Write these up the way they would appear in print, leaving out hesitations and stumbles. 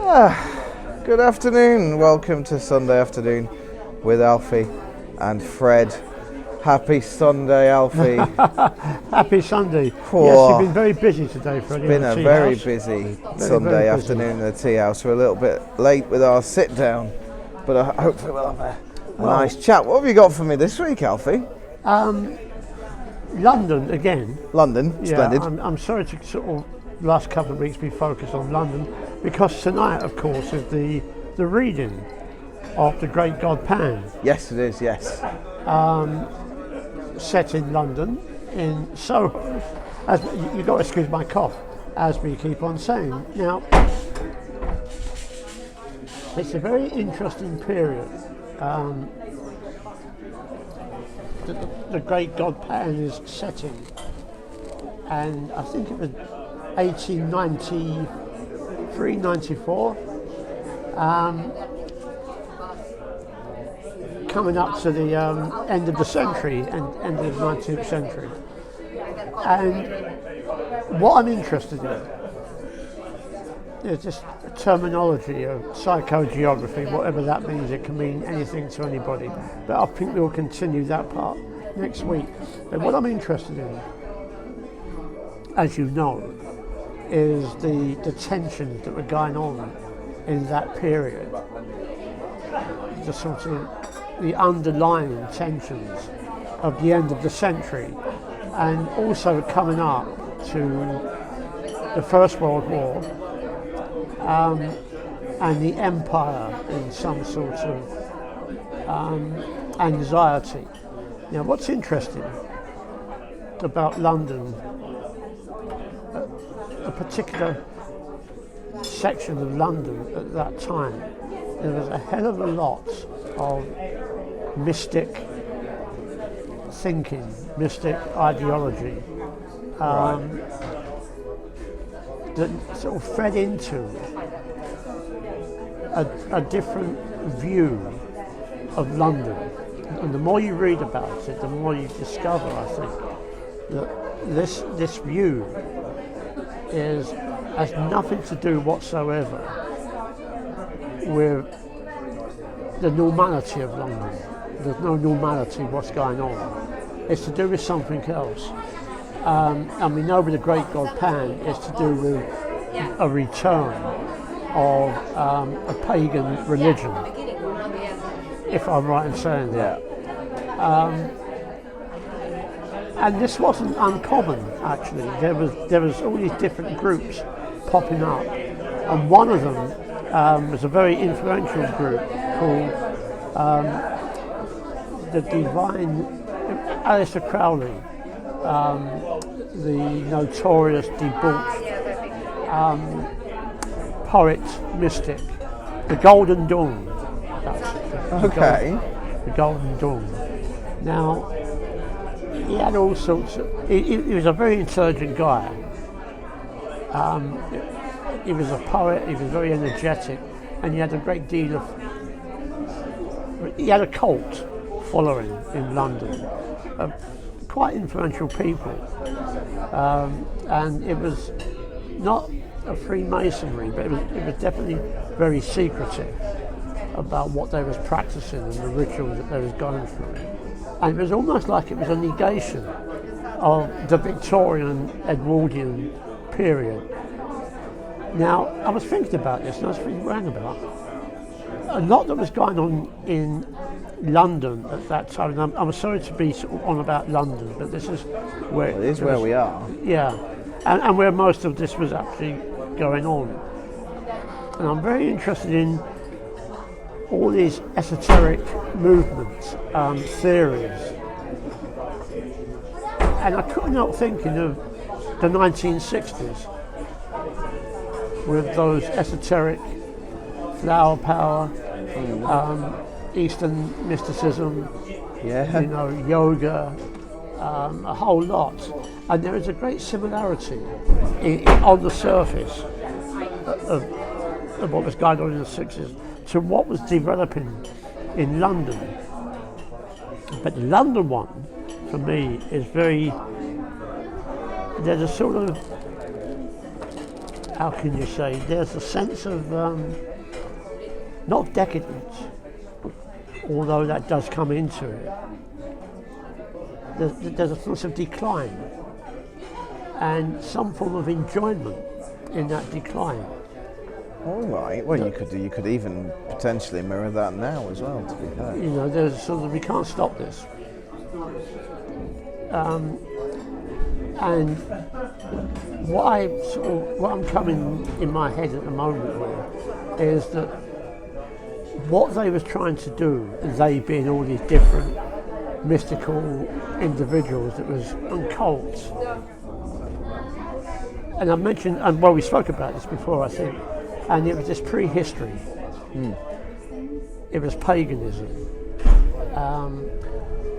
Good afternoon. Welcome to Sunday afternoon with Alphie and Fred. Happy Sunday, Alfie. Happy Sunday. Oh, yes, you've been very busy today, Fred. It's been a very busy Sunday afternoon in the tea house. We're a little bit late with our sit down, but hopefully we'll have a nice chat. What have you got for me this week, Alfie? London again. London, splendid. I'm sorry to sort of last couple of weeks be focused on London because tonight, of course, is the reading of the great god Pan. Yes, it is. Yes. Set in London, in Soho. As you've got to excuse my cough, as we keep on saying. Now, it's a very interesting period. The great god Pan is setting, and I think it was 1893, 94. Coming up to the end of the century and end of the 19th century. And what I'm interested in is this terminology of psychogeography, whatever that means. It can mean anything to anybody, but I think we'll continue that part next week. But what I'm interested in, as you know, is the tensions that were going on in that period, the sort of the underlying tensions of the end of the century, and also coming up to the First World War, and the empire in some sort of anxiety. Now, what's interesting about London, a particular section of London at that time, there was a hell of a lot of mystic thinking, mystic ideology that sort of fed into a different view of London. And the more you read about it, the more you discover, I think, that this view has nothing to do whatsoever with the normality of London. There's no normality what's going on. It's to do with something else. And we know with the great god Pan, it's to do with a return of a pagan religion, if I'm right in saying that. And this wasn't uncommon, actually. There was all these different groups popping up, and one of them was a very influential group called the Divine Alister Crowley, the notorious debauched poet mystic, the Golden Dawn. That's the Golden Dawn. Now, he had all sorts of. He was a very intelligent guy. He was a poet. He was very energetic, and he had a great deal of. He had a cult following in London, quite influential people, and it was not a Freemasonry, but it was definitely very secretive about what they was practicing and the rituals that they was going through. And it was almost like it was a negation of the Victorian Edwardian period. Now, I was thinking about this, and I was thinking about a lot that was going on in London at that time. And I'm sorry to be sort of on about London, but this is where where we are. Yeah, and where most of this was actually going on. And I'm very interested in all these esoteric movements, theories. And I couldn't help thinking of the 1960s with those esoteric flower power, Eastern mysticism, yoga, a whole lot. And there is a great similarity on the surface of what was going on in the 60s to what was developing in London. But the London one, for me, is there's a sort of how can you say, there's a sense of not decadence, although that does come into it. There's a sense of decline and some form of enjoyment in that decline. All right. Well, you could even potentially mirror that now as well, to be fair. You know, there's sort of, we can't stop this. And what I'm coming in my head at the moment with is that what they was trying to do, they being all these different mystical individuals that was occult. And I mentioned, and well, we spoke about this before, I think, and it was this prehistory. It was paganism.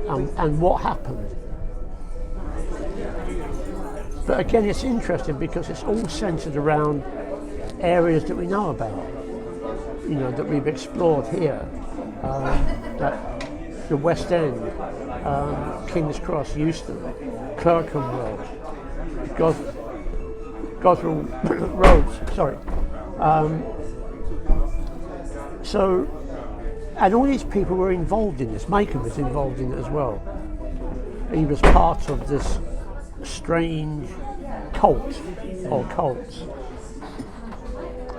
And what happened. But again, it's interesting because it's all centred around areas that we know about, you know, that we've explored here, like the West End, King's Cross, Euston, Clerkenwell, Goswell Roads, sorry. So, and all these people were involved in this. Machen was involved in it as well. He was part of this strange cult or cults.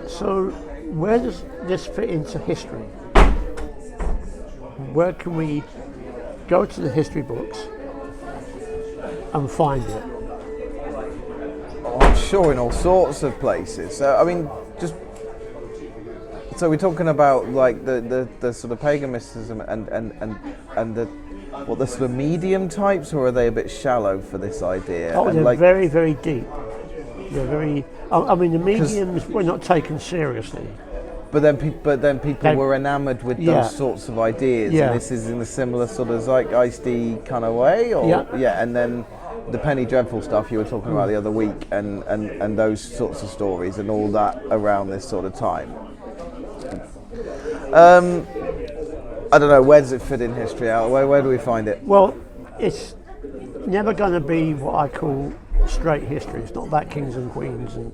So where does this fit into history? Where can we go to the history books and find it? Oh, I'm sure in all sorts of places. I mean, just so we're talking about like the sort of pagan mysticism and the what, the sort of medium types, or are they a bit shallow for this idea? Oh, and they're like, very, very deep. They're very. I mean, the mediums were not taken seriously. But then people were enamoured with Yeah. those sorts of ideas, Yeah. and this is in a similar sort of zeitgeisty kind of way, or Yeah. and then the Penny Dreadful stuff you were talking about the other week, and those sorts of stories and all that around this sort of time. I don't know, where does it fit in history? Where do we find it? Well, it's never going to be what I call straight history. It's not about kings and queens and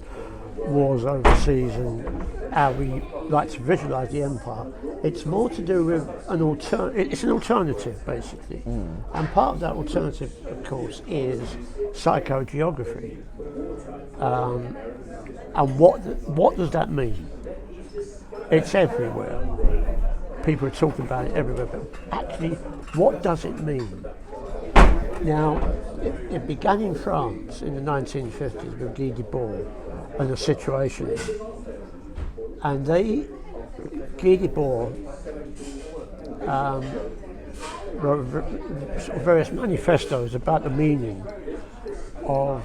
wars overseas and how we like to visualise the empire. It's more to do with it's an alternative, basically. And part of that alternative, of course, is psychogeography. And what does that mean? It's everywhere. People are talking about it everywhere, but actually, what does it mean? Now, it began in France in the 1950s with Guy Debord and the Situations. And Guy Debord wrote various manifestos about the meaning of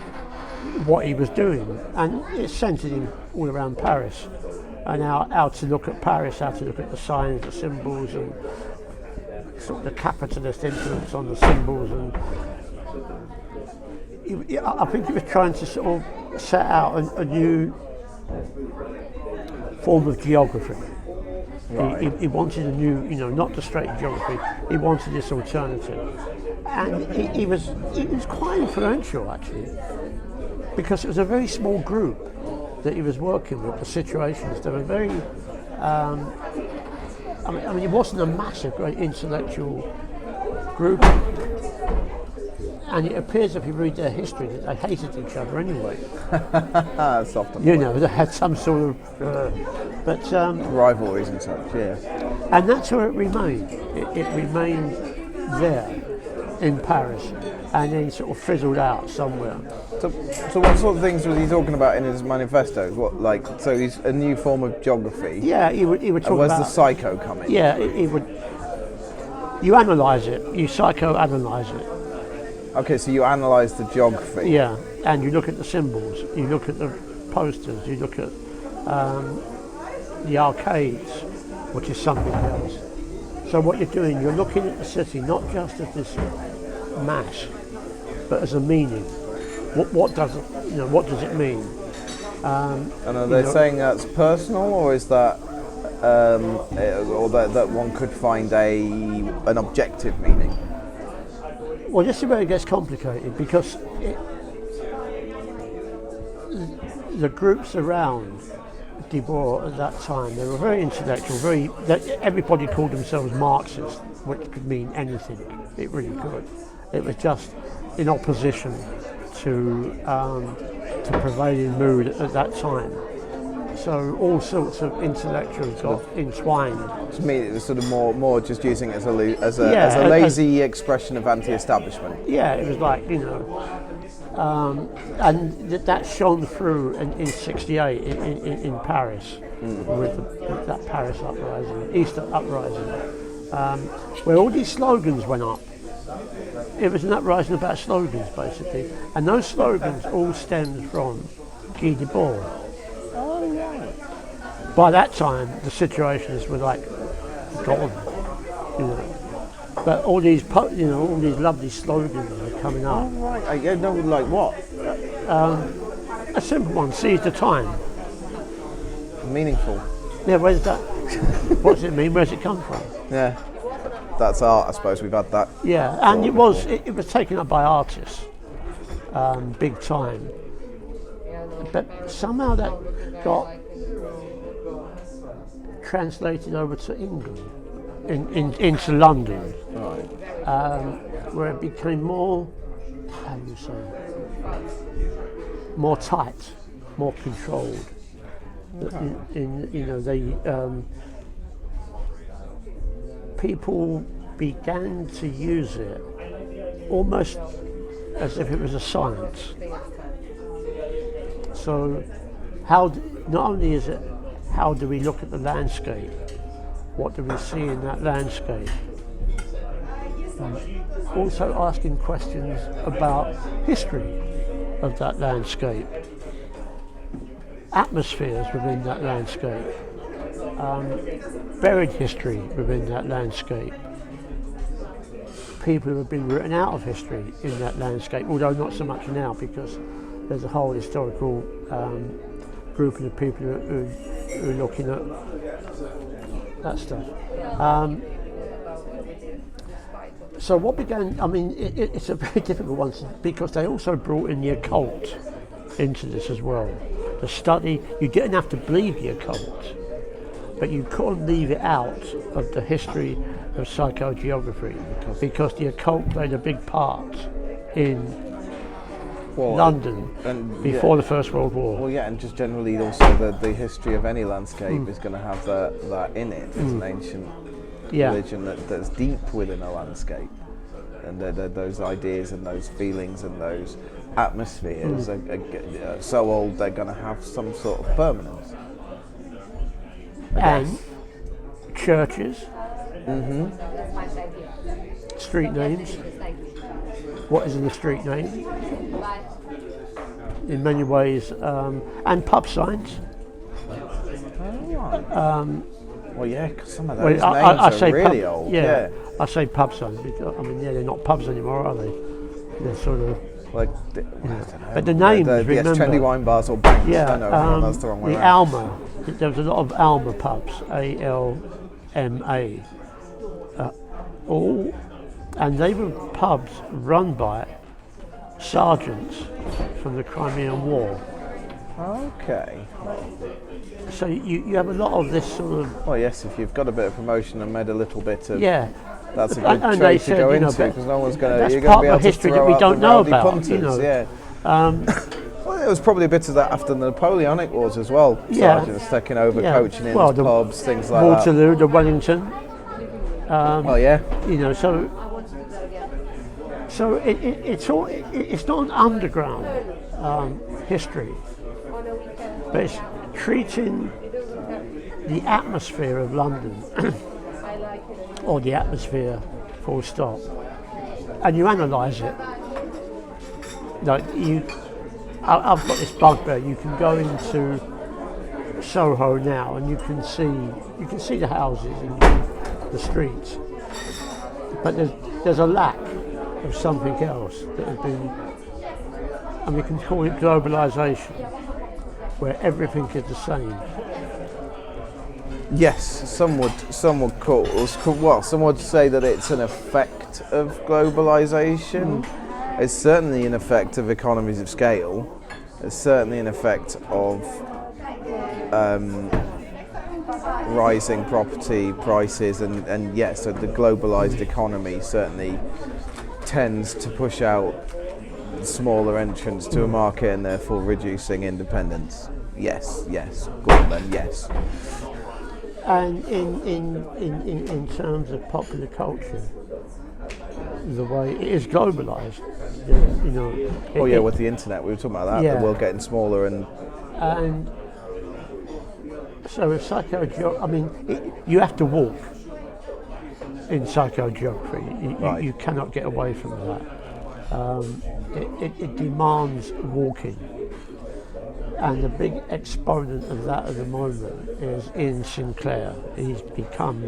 what he was doing, and it centered him all around Paris. And how to look at Paris, how to look at the signs, the symbols, and sort of the capitalist influence on the symbols. And I think he was trying to sort of set out a new form of geography. Right. He wanted a new, not the straight geography. He wanted this alternative, and he was quite influential actually, because it was a very small group that he was working with, the Situations. They were very, I mean, it wasn't a massive, great intellectual group. And it appears, if you read their history, that they hated each other anyway. Soft. They had some sort of, rivalries and such, yeah. And that's where it remained. It remained there in Paris, and then sort of fizzled out somewhere. So what sort of things was he talking about in his manifestos? So he's a new form of geography. Yeah, he would talk and where's about. the psycho come in? Yeah, he would. You analyse it. You psychoanalyse it. Okay, so you analyse the geography. Yeah, and you look at the symbols. You look at the posters. You look at the arcades, which is something else. So what you're doing, you're looking at the city not just as this mass, but as a meaning. What does it mean? And are they saying that's personal, or is that, or that one could find an objective meaning? Well, this is where it gets complicated, because the groups around De Boer at that time, they were very intellectual, everybody called themselves Marxists, which could mean anything. It really could. It was just in opposition to prevailing mood at that time. So all sorts of intellectuals got entwined. To me, it was sort of more just using it as a lazy expression of anti-establishment. Yeah, it was like, and that shone through in '68 in Paris with that Paris uprising, Easter uprising, where all these slogans went up. It was an uprising about slogans, basically, and those slogans all stemmed from Guy Debord. Oh, right. By that time, the situations were like gone, But all these, all these lovely slogans are coming up. Oh, right. I know, like what? A simple one: seize the time. Meaningful. Yeah, where's that? What does it mean? Where's it come from? Yeah. That's art, I suppose. We've had that. Yeah, and it was taken up by artists, big time. But somehow that got translated over to England, into London, Right. where it became more, how do you say, more tight, more controlled. People began to use it almost as if it was a science. So, not only is it how do we look at the landscape, what do we see in that landscape, also asking questions about history of that landscape, atmospheres within that landscape, buried history within that landscape, people who have been written out of history in that landscape, although not so much now because there's a whole historical grouping of people who are looking at that stuff. So what began, it's a very difficult one because they also brought in the occult into this as well. The study, you didn't have to believe the occult, but you couldn't leave it out of the history of psychogeography because the occult played a big part in London before the First World War. Well, yeah, and just generally also the history of any landscape is going to have that in it. It's an ancient religion that's deep within a landscape, and those ideas and those feelings and those atmospheres are so old they're going to have some sort of permanence. And churches, street names. What is in the street name? In many ways, and pub signs. Well, yeah, because some of those names are really old. Yeah, I say pub signs because they're not pubs anymore, are they? They're sort of like. I don't know. But the names, remember? Trendy wine bars or banks. Yeah, I know, that's the wrong way around. Alma. There was a lot of Alma pubs, ALMA. And they were pubs run by sergeants from the Crimean War. Okay. So you have a lot of this sort of... Well, yes, if you've got a bit of promotion and made a little bit of... Yeah. That's a good trade to go into because no one's going to... You're going to be able to history that we don't know about. Punters, well, there was probably a bit of that after the Napoleonic Wars as well. Sergeants taking over, coaching in pubs, things like Waterloo, the Wellington. So it's not an underground history, but it's treating the atmosphere of London, or the atmosphere, full stop, and you analyse it. Like I've got this bugbear. You can go into Soho now, and you can see the houses and the streets, but there's a lack of something else that has been, and we can call it globalisation, where everything is the same. Yes, some would some would say that it's an effect of globalisation. It's certainly an effect of economies of scale, There's certainly an effect of rising property prices, and yes, so the globalized economy certainly tends to push out smaller entrants to a market and therefore reducing independence. Yes, go on then, yes. And in terms of popular culture, the way it is globalized, you know. With the internet, we were talking about that, Yeah. the world getting smaller and so with psychogeography, I mean, you have to walk in psychogeography. Right. You cannot get away from that. It demands walking. And the big exponent of that at the moment is Ian Sinclair. He's become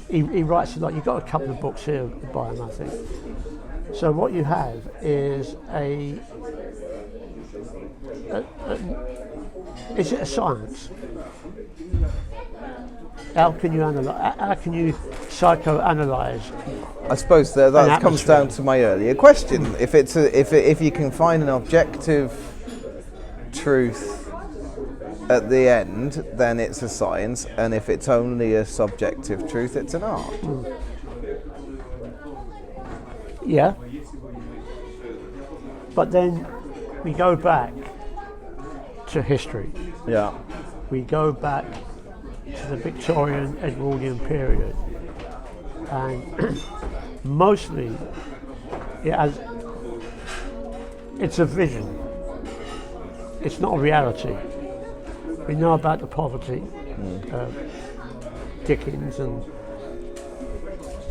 he writes a lot. You've got a couple of books here by him, I think. So what you have is is it a science? How can you analyze? How can you psychoanalyze? I suppose that comes down to my earlier question. If you can find an objective truth at the end, then it's a science, and if it's only a subjective truth, it's an art. Yeah. But then we go back to history. Yeah. We go back to the Victorian Edwardian period, and mostly it's a vision. It's not a reality. We know about the poverty, Dickens and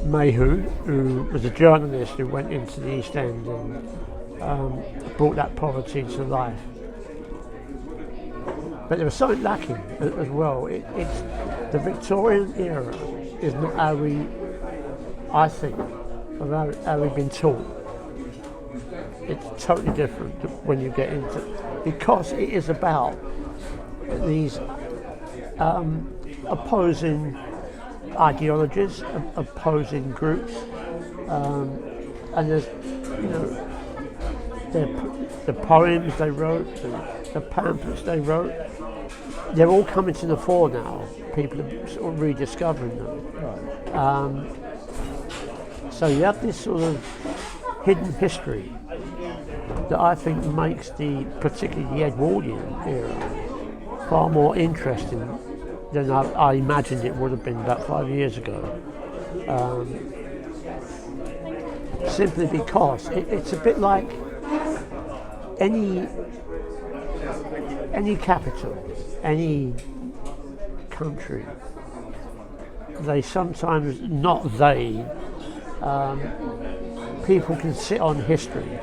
Mayhew, who was a journalist who went into the East End and brought that poverty to life. But there was something lacking as well. It's the Victorian era is not how I think, of how we've been taught. It's totally different when you get into, because it is about these opposing ideologies, opposing groups, and there's, you know, the poems they wrote, the pamphlets they wrote, they're all coming to the fore now. People are sort of rediscovering them. Right. So you have this sort of hidden history that I think makes particularly the Edwardian era far more interesting than I imagined it would have been about 5 years ago. Simply because it's a bit like any capital, any country. They sometimes, people can sit on history.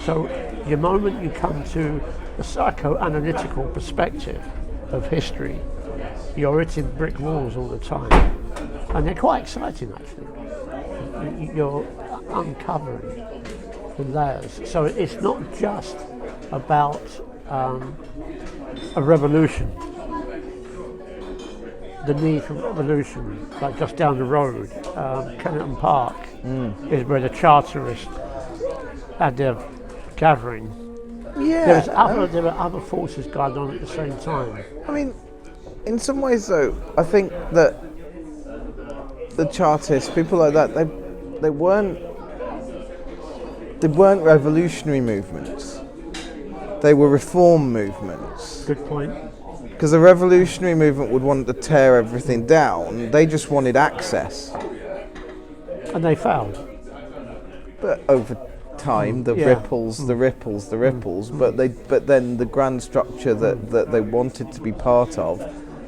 So the moment you come to the psychoanalytical perspective of history, you're hitting brick walls all the time. And they're quite exciting, actually. You're uncovering the layers. So it's not just about a revolution. The need for revolution, like just down the road, Kennington Park is where the Charterists had their gathering. Yeah. There were other forces going on at the same time. I mean, in some ways, though, I think that the Chartists, people like that, they weren't revolutionary movements. They were reform movements. Good point. Because the revolutionary movement would want to tear everything down. They just wanted access. And they failed. But over time, the ripples. But then the grand structure that they wanted to be part of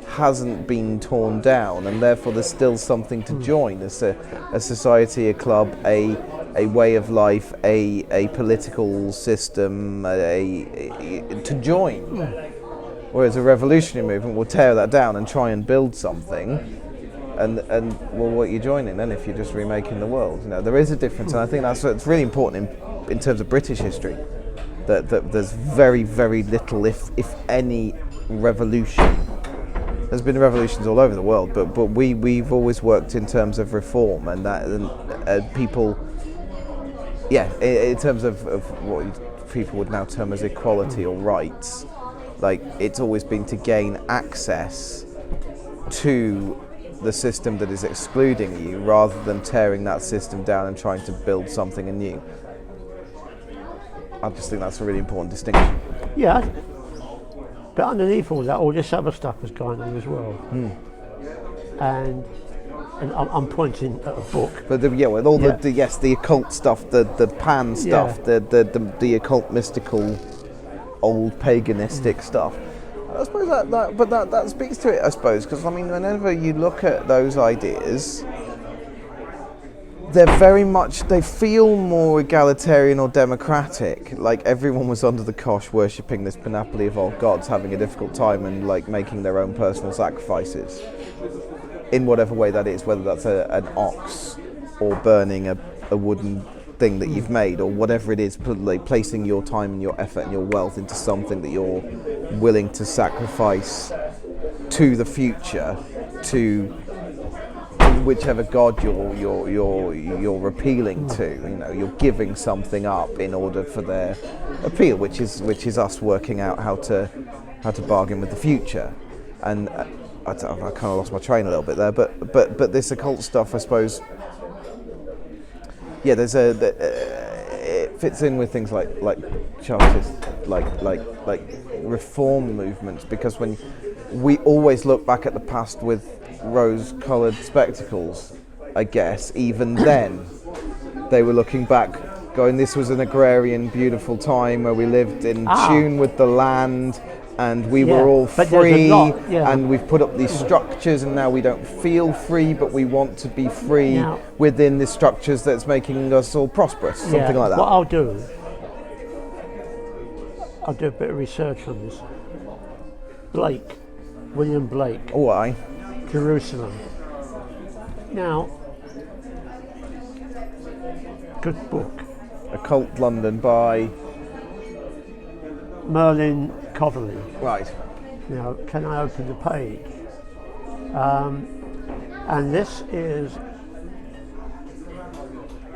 hasn't been torn down, and therefore there's still something to join. There's a society, a club, a way of life, a political system, to join. Whereas a revolutionary movement will tear that down and try and build something, and well, what you're joining then if you're just remaking the world? You know, there is a difference, and I think it's really important in terms of British history that there's very, very little, if any, revolution. There's been revolutions all over the world, but we've always worked in terms of reform, and that people, yeah, in terms of what people would now term as equality or rights, like it's always been to gain access to the system that is excluding you, rather than tearing that system down and trying to build something anew. I just think that's a really important distinction. Yeah, but underneath all that, all this other stuff was going on as well. And I'm pointing at a book. But with all the occult stuff, the pan stuff, the occult mystical, old paganistic stuff. I suppose that speaks to it, I suppose, because I mean, whenever you look at those ideas, they're very much, they feel more egalitarian or democratic, like everyone was under the cosh worshipping this panoply of old gods, having a difficult time and like making their own personal sacrifices in whatever way that is, whether that's an ox or burning a wooden thing that you've made, or whatever it is, like placing your time and your effort and your wealth into something that you're willing to sacrifice to the future, to whichever god you're appealing to. You know, you're giving something up in order for their appeal, which is us working out how to bargain with the future. And I kind of lost my train a little bit there, but this occult stuff, I suppose. Yeah, it fits in with things like Chartist, like reform movements, because when we always look back at the past with rose-coloured spectacles, I guess, even then they were looking back, going, this was an agrarian, beautiful time where we lived in tune with the land, and we were all free, and we've put up these structures, and now we don't feel free, but we want to be free within the structures that's making us all prosperous, something like that. What I'll do a bit of research on this. William Blake. Oh, aye. Jerusalem. Now, good book. Occult London by Merlin. Right. Now, can I open the page? And this is,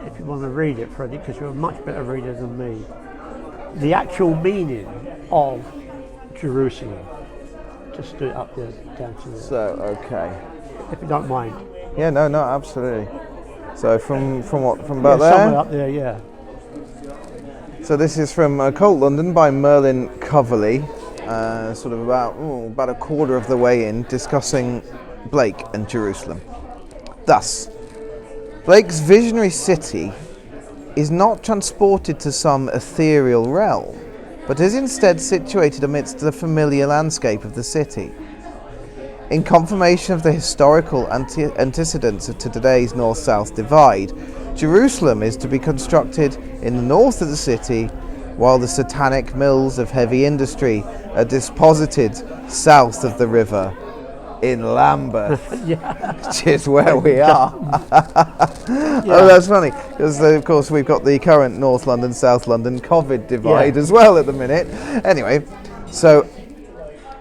if you want to read it, Freddie, because you're a much better reader than me, the actual meaning of Jerusalem. Just do it up there, down to there. So, okay. If you don't mind. Yeah, no, absolutely. So from about there? Somewhere up there, yeah. So this is from Occult London by Merlin Coverley, sort of about a quarter of the way in, discussing Blake and Jerusalem. Thus, Blake's visionary city is not transported to some ethereal realm, but is instead situated amidst the familiar landscape of the city. In confirmation of the historical antecedents to today's north-south divide, Jerusalem is to be constructed in the north of the city, while the satanic mills of heavy industry are disposited south of the river in Lambeth, which is where we are. Oh, that's funny, because of course we've got the current North London, South London COVID divide as well at the minute. Anyway, so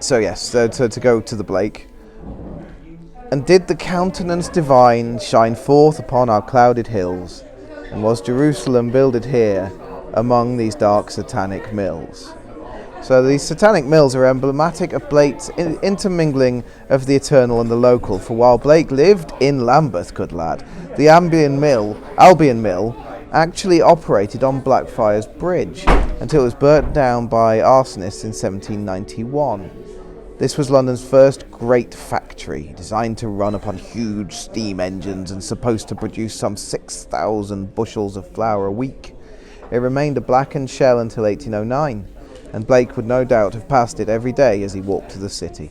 yes, to go to the Blake. And did the countenance divine shine forth upon our clouded hills, and was Jerusalem builded here among these dark satanic mills? So these satanic mills are emblematic of Blake's intermingling of the eternal and the local, for while Blake lived in Lambeth, good lad, the Albion Mill actually operated on Blackfriars Bridge until it was burnt down by arsonists in 1791. This was London's first great factory, designed to run upon huge steam engines and supposed to produce some 6,000 bushels of flour a week. It remained a blackened shell until 1809, and Blake would no doubt have passed it every day as he walked to the city.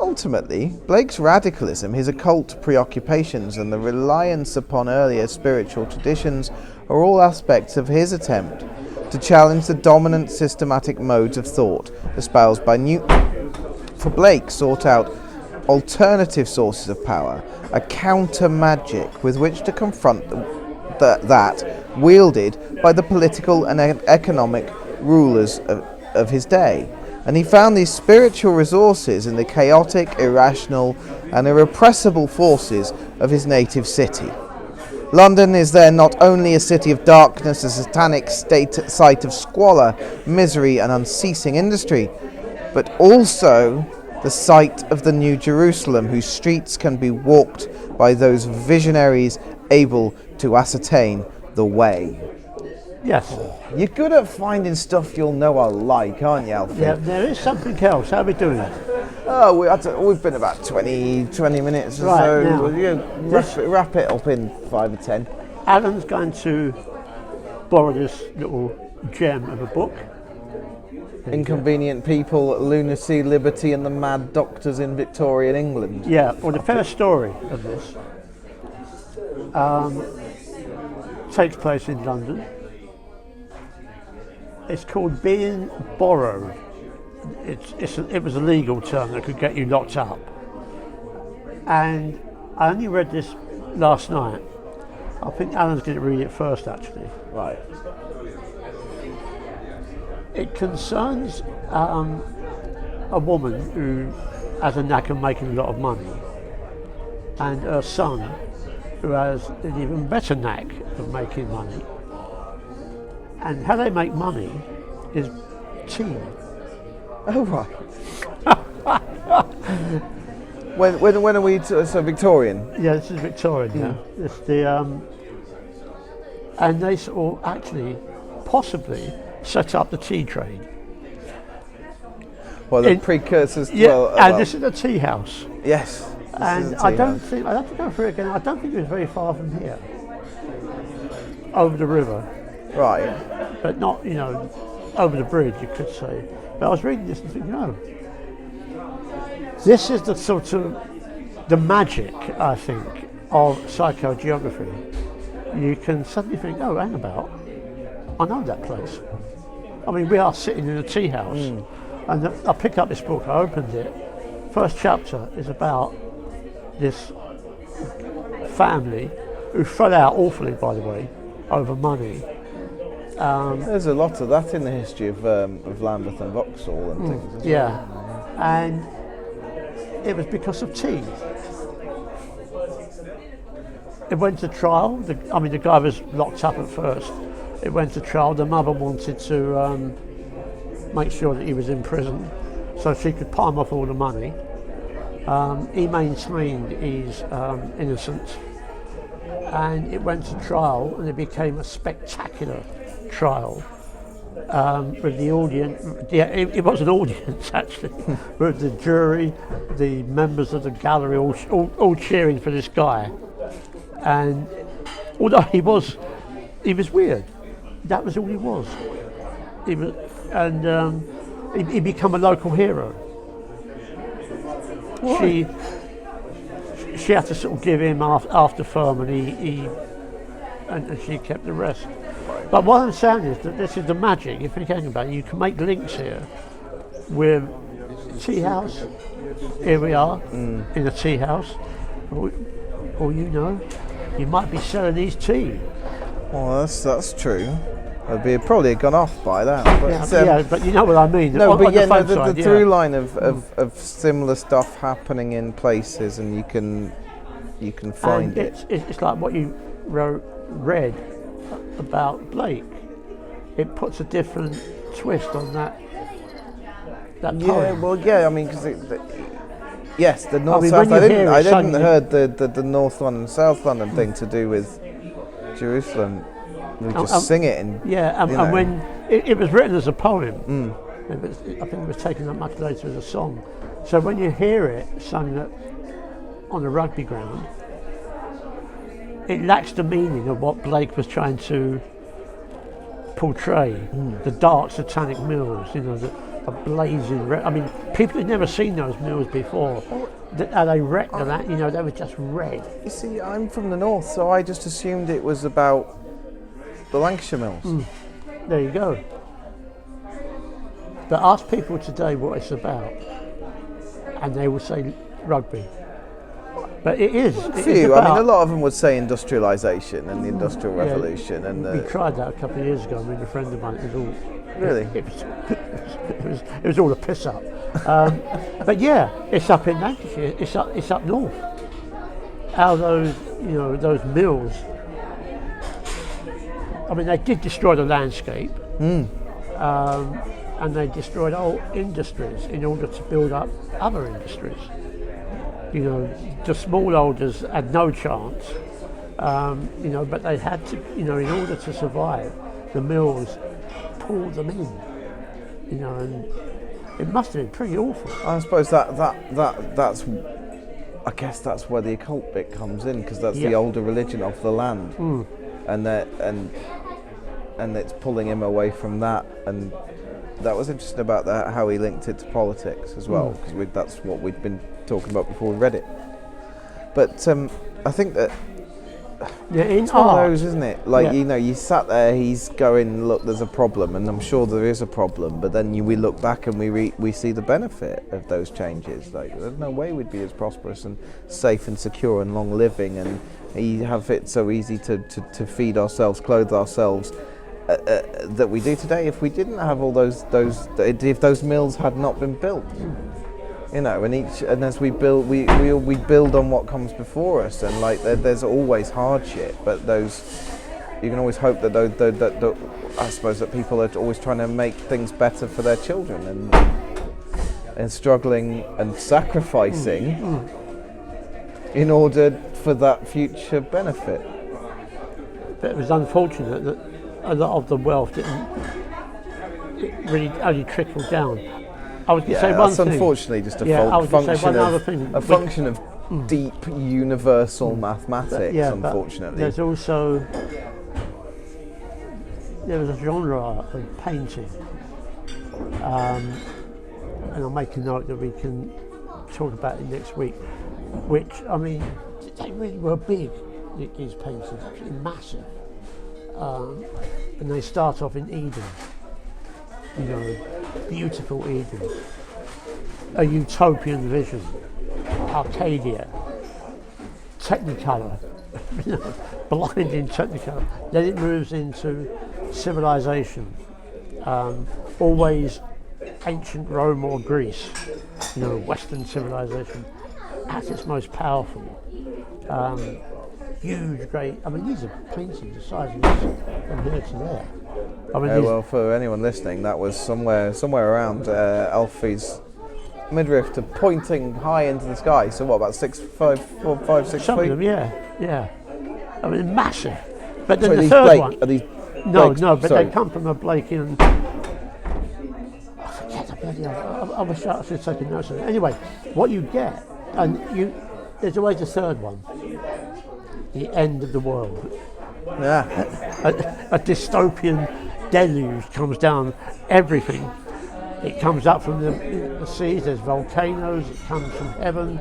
Ultimately, Blake's radicalism, his occult preoccupations, and the reliance upon earlier spiritual traditions are all aspects of his attempt to challenge the dominant systematic modes of thought espoused by Newton. For Blake sought out alternative sources of power, a counter-magic with which to confront that wielded by the political and economic rulers of his day. And he found these spiritual resources in the chaotic, irrational, and irrepressible forces of his native city. London is there not only a city of darkness, a satanic site of squalor, misery, and unceasing industry, but also the site of the New Jerusalem, whose streets can be walked by those visionaries able to ascertain the way. Yes. You're good at finding stuff you'll know I like, aren't you, Alfie? Yeah, there is something else. How are we doing? Oh, we've been about 20 minutes or Right, so. now, Wrap it up in 5 or 10. Alan's going to borrow this little gem of a book. Inconvenient People, Lunacy, Liberty and the Mad Doctors in Victorian England. Yeah, well, the first story of this takes place in London. It's called being borrowed. It was a legal term that could get you locked up. And I only read this last night. I think Alan's going to read it first, actually. Right. It concerns a woman who has a knack of making a lot of money, and her son who has an even better knack of making money. And how they make money is tea. Oh, right. when are we, so Victorian? Yeah, this is Victorian, yeah. It's the, and they sort of actually, possibly, set up the tea trade. Well, the precursors. Yeah, well, and this is a tea house. Yes. And I don't think, I'd have to go through it again, I don't think it was very far from here. Over the river. Right. But not, over the bridge, you could say. But I was reading this and thinking, no. This is the sort of, the magic, I think, of psychogeography. You can suddenly think, oh, hang about, I know that place. I mean, we are sitting in a tea house, and I pick up this book, I opened it. First chapter is about this family who fell out awfully, by the way, over money. There's a lot of that in the history of Lambeth and Vauxhall and things as well. Yeah, and it was because of tea. It went to trial. The guy was locked up at first. It went to trial. The mother wanted to make sure that he was in prison so she could palm off all the money. He maintained his innocence, and it went to trial, and it became a spectacular trial with the audience. Yeah, it was an audience actually, with the jury, the members of the gallery, all cheering for this guy. And although he was weird, that was all he was. He became a local hero. Why? She had to sort of give him after firm, and she kept the rest. But what I'm saying is that this is the magic. If you're thinking about it, you can make links here with tea house. Here we are in a tea house. Or you might be selling these tea. Well, that's true. I'd probably gone off by that. But, but you know what I mean. No, but the through line of similar stuff happening in places, and you can find it. It's like what you read about Blake. It puts a different twist on that poem. Yeah, well, yeah. I mean, because yes, the north south. I didn't heard the North London South London thing to do with Jerusalem. We just sing it, and and when it was written as a poem, I think it was taken up much later as a song. So when you hear it sung on a rugby ground, it lacks the meaning of what Blake was trying to portray. The dark satanic mills, the blazing. I mean, people had never seen those mills before. They wrecked that. They were just red. You see, I'm from the north, so I just assumed it was about the Lancashire mills. There you go. But ask people today what it's about, and they will say rugby. But it is. A lot of them would say industrialisation and the Industrial Revolution. And we tried that a couple of years ago with a friend of mine. It was all really. It was all a piss up. But yeah, it's up in Lancashire. It's up north. How those mills I mean, they did destroy the landscape, and they destroyed old industries in order to build up other industries. You know, the smallholders had no chance, you know, but they had to, you know, in order to survive, the mills pulled them in, you know, and it must have been pretty awful. I suppose that's I guess that's where the occult bit comes in, because that's the older religion of the land, and it's pulling him away from that. And that was interesting about that, how he linked it to politics as well, because that's what we'd been talking about before we read it. But I think that it's one of those, isn't it? Like, you know, you sat there, he's going, look, there's a problem, and I'm sure there is a problem, but then we look back and we see the benefit of those changes. Like, there's no way we'd be as prosperous and safe and secure and long living, and you have it so easy to feed ourselves, clothe ourselves, that we do today, if we didn't have all if those mills had not been built. You know, and as we build, we build on what comes before us, and like there's always hardship, but you can always hope that I suppose that people are always trying to make things better for their children, and struggling and sacrificing in order for that future benefit. But it was unfortunate that a lot of the wealth didn't really only trickled down. I was going to say one that's thing. Unfortunately just a function of deep universal mathematics, unfortunately. There's also there was a genre of painting, and I'll make a note that we can talk about it next week, which, I mean, they really were big, these paintings, absolutely massive, and they start off in Eden, you know, beautiful Eden, a utopian vision, Arcadia, Technicolor, blinding Technicolor. Then it moves into civilization, always ancient Rome or Greece, you know, Western civilization at its most powerful. Huge, great. I mean, these are paintings the size of this from here to there. I mean, well, for anyone listening, that was somewhere around Alfie's midriff to pointing high into the sky. So what, about 6 feet? Some of them, yeah. I mean, massive. But then so the third Blake, one. Are these no, Blakes? but Sorry. they come from a Blakean. I forget the bloody. I wish I should take a note of it. Anyway, what you get, there's always a third one. The end of the world. Yeah. A dystopian deluge comes down. Everything. It comes up from the seas. There's volcanoes. It comes from heaven.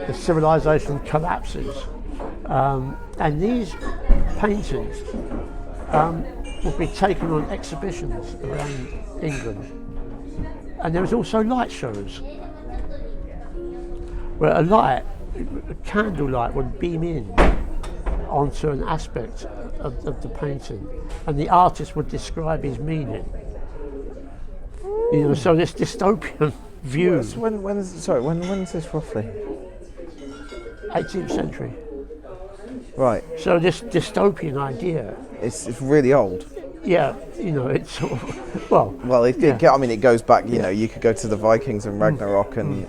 The civilization collapses. And these paintings will be taken on exhibitions around England. And there was also light shows where a candlelight would beam in onto an aspect of the painting, and the artist would describe his meaning. You know, so this dystopian view. So when is this roughly? 18th century. Right. So this dystopian idea. It's really old. Yeah, you know, it's sort of, I mean, it goes back. You know, you could go to the Vikings and Ragnarok, and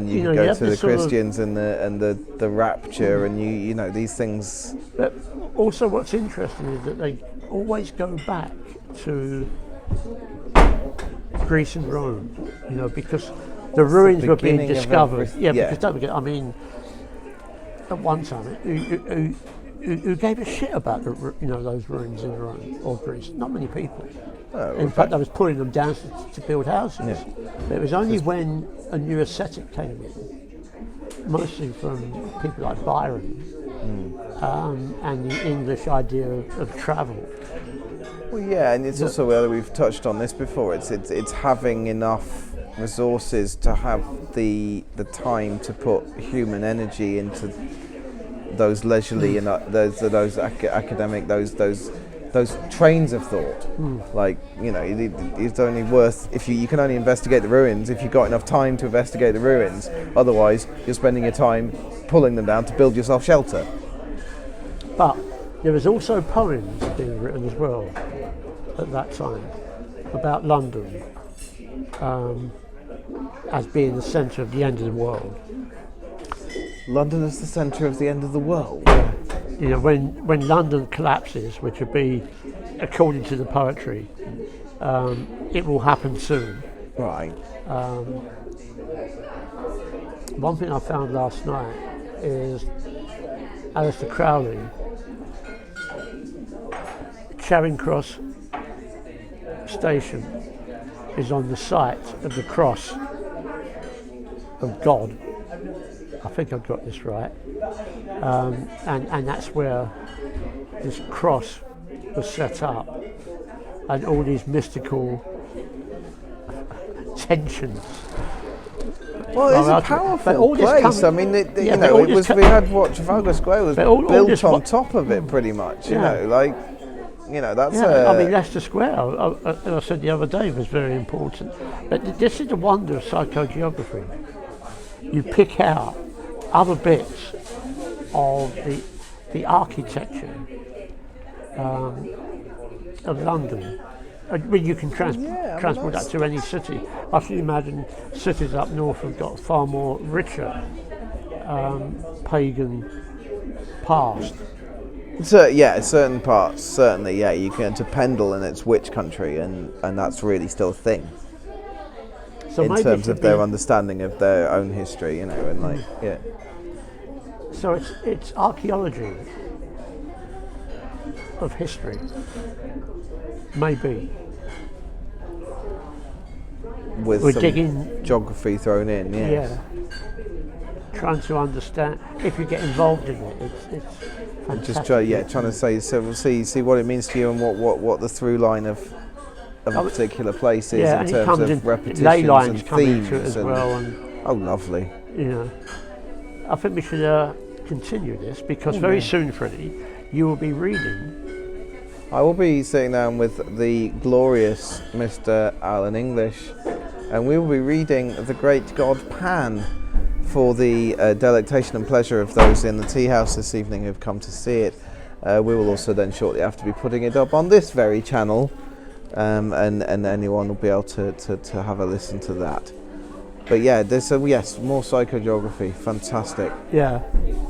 you could go to the Christians and the Rapture, and you know these things. But also, what's interesting is that they always go back to Greece and Rome. You know, because the ruins were being discovered. Because don't forget, I mean, at one time, who gave a shit about those ruins in Rome or Greece? Not many people. In fact, I was pulling them down to build houses. Yeah. But it was only when a new aesthetic came in, mostly from people like Byron, and the English idea of travel. Well, yeah, and it's also whether we've touched on this before. It's having enough resources to have the time to put human energy into those leisurely and those academic those trains of thought. Like, you know, it's only worth if you can only investigate the ruins if you've got enough time to investigate the ruins. Otherwise, you're spending your time pulling them down to build yourself shelter. But There was also poems being written as well at that time about London as being the centre of the end of the world. London is the centre of the end of the world. You know, when London collapses, which would be, according to the poetry, it will happen soon. Right. One thing I found last night is Alister Crowley, Charing Cross station is on the site of the cross of God. I think I've got this right. And that's where this cross was set up, and all these mystical tensions. Well, it's a powerful place. I mean, we had Trafalgar Square was built on top of it, pretty much. You know, like, you know, that's. I mean, Leicester Square, I said the other day, was very important. But this is the wonder of psychogeography. You pick out other bits of the architecture of London. When you can transport that to any city. I can imagine cities up north have got far more richer pagan past. So certain parts, certainly, you can to Pendle and its witch country, and that's really still a thing. So in terms of their understanding of their own history, you know, and like, So it's archaeology of history, maybe. With We're some digging geography thrown in, yes. Yeah. Trying to understand, if you get involved in it, it's fantastic. Just trying to say, so we'll see what it means to you and what the through line of a particular place is in terms of repetitions ley lines and come themes. into it as well. And, oh, lovely. You know, I think we should continue this because very soon, Freddie, you will be reading. I will be sitting down with the glorious Mr. Alan English, and we will be reading The Great God Pan for the delectation and pleasure of those in the tea house this evening who have come to see it. We will also then shortly after be putting it up on this very channel, and anyone will be able to have a listen to that. But yeah, there's more psychogeography. Fantastic. Yeah.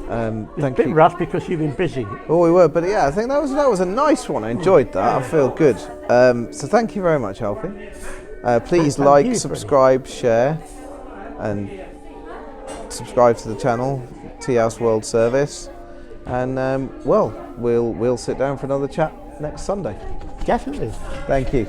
Thank a bit you. rough because you've been busy. Oh, we were, but yeah, I think that was a nice one. I enjoyed that. I feel good. So thank you very much, Alfie. Please like, subscribe, share, and subscribe to the channel, Tea House World Service. And we'll sit down for another chat next Sunday. Definitely. Thank you.